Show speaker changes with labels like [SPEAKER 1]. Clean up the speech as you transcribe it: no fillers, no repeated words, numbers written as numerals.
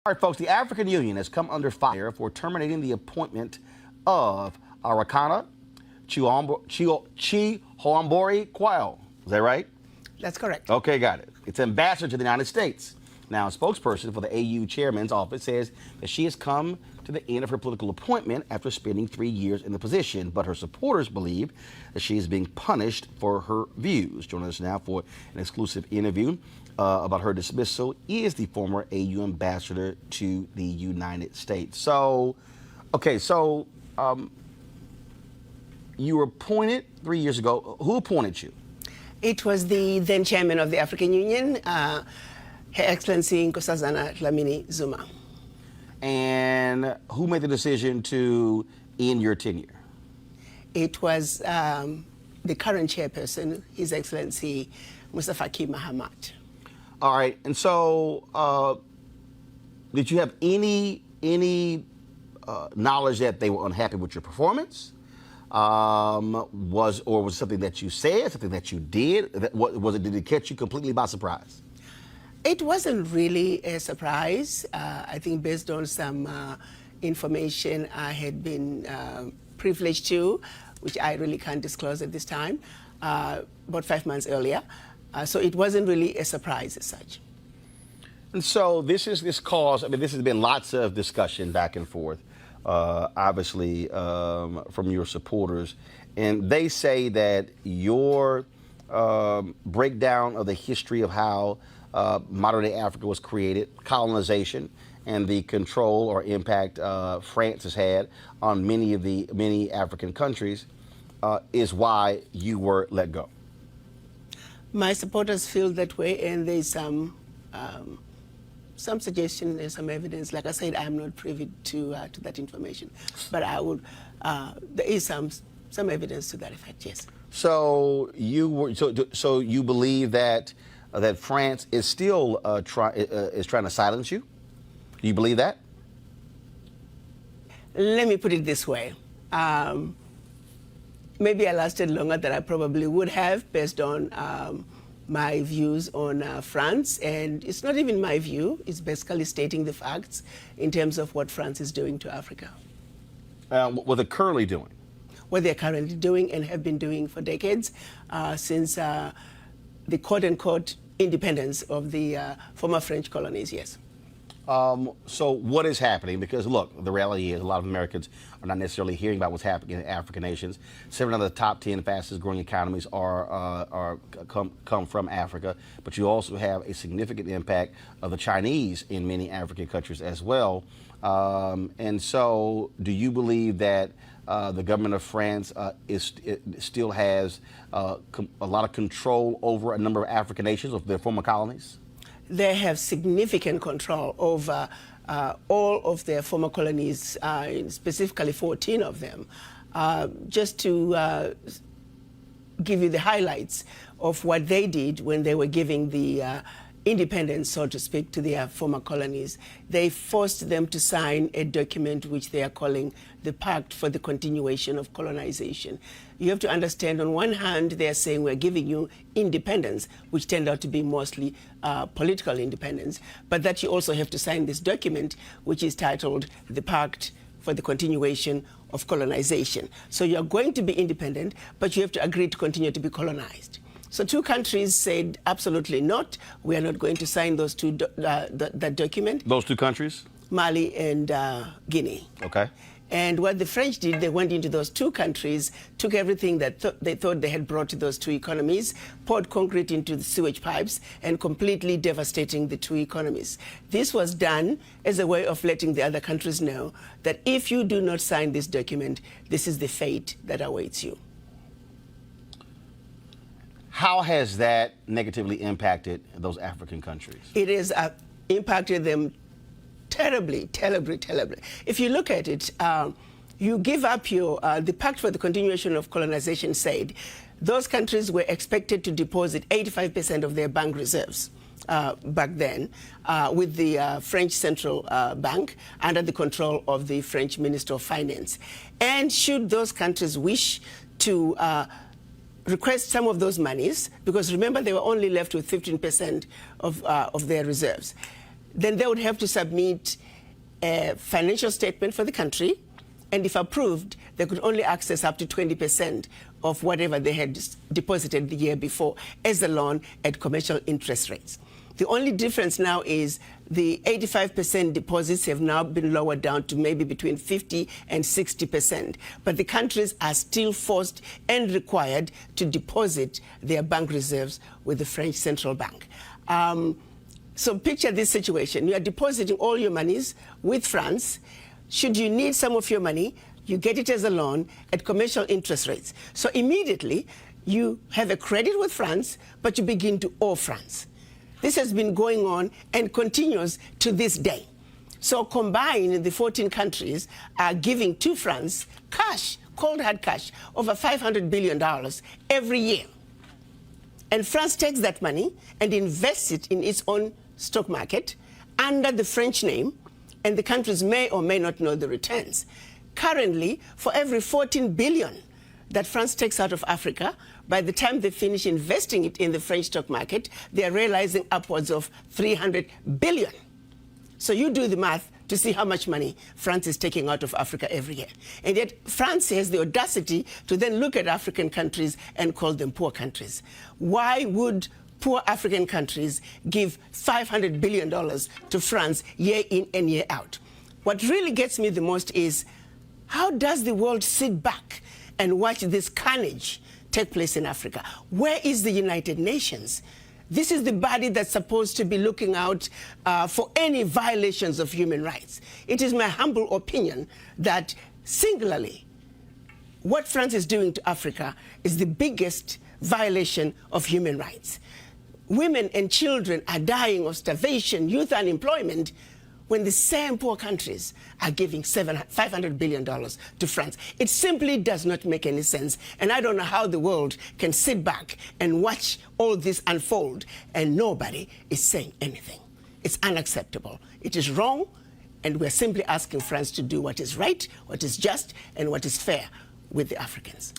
[SPEAKER 1] All right, folks, the African Union has come under fire for terminating the appointment of Arakana Chihombori Quayle. Is that right?
[SPEAKER 2] That's correct.
[SPEAKER 1] Okay, got it. It's ambassador to the United States. Now, a spokesperson for the AU chairman's office says that she has come to the end of her political appointment after spending 3 years in the position, but her supporters believe that she is being punished for her views. Joining us now for an exclusive interview about her dismissal is the former AU ambassador to the United States. So, okay, you were appointed 3 years ago. Who appointed you?
[SPEAKER 2] It was the then chairman of the African Union, Her Excellency Nkosazana Dlamini Zuma.
[SPEAKER 1] And who made the decision to end your tenure?
[SPEAKER 2] It was the current chairperson, His Excellency Musa Faki Mahamat.
[SPEAKER 1] All right, and so did you have any knowledge that they were unhappy with your performance? Was it something that you said, something that you did? Did it catch you completely by surprise?
[SPEAKER 2] It wasn't really a surprise. I think based on some information I had been privileged to, which I really can't disclose at this time, about 5 months earlier. So it wasn't really a surprise as such.
[SPEAKER 1] And so this cause, I mean, this has been lots of discussion back and forth, obviously, from your supporters. And they say that your breakdown of the history of how modern-day Africa was created, colonization, and the control or impact France has had on many African countries is why you were let go.
[SPEAKER 2] My supporters feel that way, and there's some suggestion and some evidence. Like I said, I'm not privy to that information, but I would. There is some evidence to that effect. Yes.
[SPEAKER 1] So you believe that France is still trying to silence you? Do you believe that?
[SPEAKER 2] Let me put it this way. Maybe I lasted longer than I probably would have based on my views on France. And it's not even my view. It's basically stating the facts in terms of what France is doing to Africa.
[SPEAKER 1] What they're currently doing?
[SPEAKER 2] What they're currently doing and have been doing for decades since the quote-unquote independence of the former French colonies, yes.
[SPEAKER 1] So what is happening? Because look, the reality is a lot of Americans are not necessarily hearing about what's happening in African nations. 7 of the top 10 fastest growing economies come from Africa, but you also have a significant impact of the Chinese in many African countries as well. And so do you believe that the government of France still has a lot of control over a number of African nations, of their former colonies?
[SPEAKER 2] They have significant control over all of their former colonies, specifically 14 of them. Just to give you the highlights of what they did when they were giving the independence, so to speak, to their former colonies. They forced them to sign a document which they are calling the Pact for the Continuation of Colonization. You have to understand, on one hand, they are saying we're giving you independence, which turned out to be mostly political independence, but that you also have to sign this document, which is titled the Pact for the Continuation of Colonization. So you're going to be independent, but you have to agree to continue to be colonized. So 2 countries said absolutely not. We are not going to sign those that document.
[SPEAKER 1] Those 2 countries?
[SPEAKER 2] Mali and Guinea.
[SPEAKER 1] Okay.
[SPEAKER 2] And what the French did, they went into those 2 countries, took everything that they thought they had brought to those 2 economies, poured concrete into the sewage pipes, and completely devastating the 2 economies. This was done as a way of letting the other countries know that if you do not sign this document, this is the fate that awaits you.
[SPEAKER 1] How has that negatively impacted those African countries?
[SPEAKER 2] It has impacted them terribly, terribly, terribly. If you look at it, you give up the Pact for the Continuation of Colonization said those countries were expected to deposit 85% of their bank reserves back then with the French Central Bank under the control of the French Minister of Finance. And should those countries wish to request some of those monies, because remember they were only left with 15% of their reserves. then they would have to submit a financial statement for the country, and if approved, they could only access up to 20% of whatever they had deposited the year before as a loan at commercial interest rates. The only difference now is the 85% deposits have now been lowered down to maybe between 50 and 60%. But the countries are still forced and required to deposit their bank reserves with the French central bank. So picture this situation. You are depositing all your monies with France. Should you need some of your money, you get it as a loan at commercial interest rates. So immediately, you have a credit with France, but you begin to owe France. This has been going on and continues to this day. So combined, the 14 countries are giving to France cash, cold hard cash, over $500 billion every year. And France takes that money and invests it in its own stock market under the French name, and the countries may or may not know the returns. Currently, for every 14 billion that France takes out of Africa, by the time they finish investing it in the French stock market, they are realizing upwards of 300 billion. So you do the math to see how much money France is taking out of Africa every year. And yet France has the audacity to then look at African countries and call them poor countries. Why would poor African countries give $500 billion to France year in and year out? What really gets me the most is, how does the world sit back and watch this carnage take place in Africa? Where is the United Nations? This is the body that's supposed to be looking out for any violations of human rights. It is my humble opinion that singularly, what France is doing to Africa is the biggest violation of human rights. Women and children are dying of starvation, youth unemployment, when the same poor countries are giving $500 billion to France. It simply does not make any sense. And I don't know how the world can sit back and watch all this unfold and nobody is saying anything. It's unacceptable. It is wrong, and we're simply asking France to do what is right, what is just, and what is fair with the Africans.